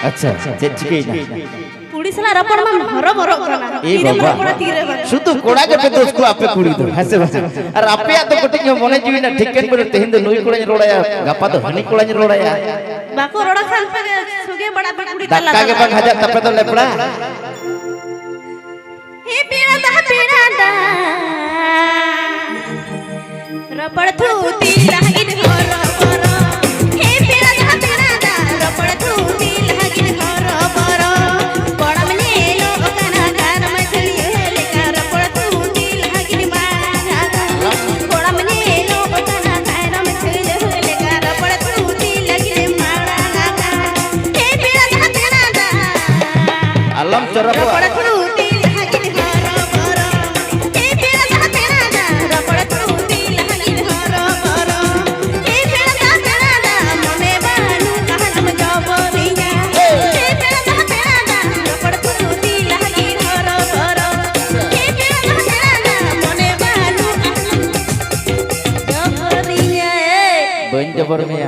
अच्छा चिके ना कुड़ी सला रपड़ में हरो बरो करना ए बाबा शुद्ध कोड़ा के पे दोस्त को आपे कुड़ी दो हसे हसे और आपे आ तो कोटिंग मने जीवी ना ठिकन पर तेहिन दो नुई कोड़ा रोड़ाया गप्पा तो हनी कोड़ा रोड़ाया बाको रोड़ा खान पे सुगे बड़ा कुड़ी तला धक्का के बग हजार तपे तो लेपड़ा हे पीड़ा दा रपड़ थूती लागिन हरो बरो हे पीड़ा दा रपड़ थूती लागिन हरो बरो बड़ा मने लो ओकना घर में चलिए लेका रपड़ थूती लागिन मारा बड़ा मने लो ओकना घर में चलिए लेका रपड़ थूती लागिन मारा हे पीड़ा दा अलम चरप रपड़ थूती लागिन हरो बरो हे पीड़ा दा रपड़ थूती लागिन हरो बरो हे पीड़ा दा मने बानु कहलम जबरिया हे पीड़ा दा रपड़ थूती लागिन हरो बरो हे पीड़ा दा मने बानु जबरिया बन जबर में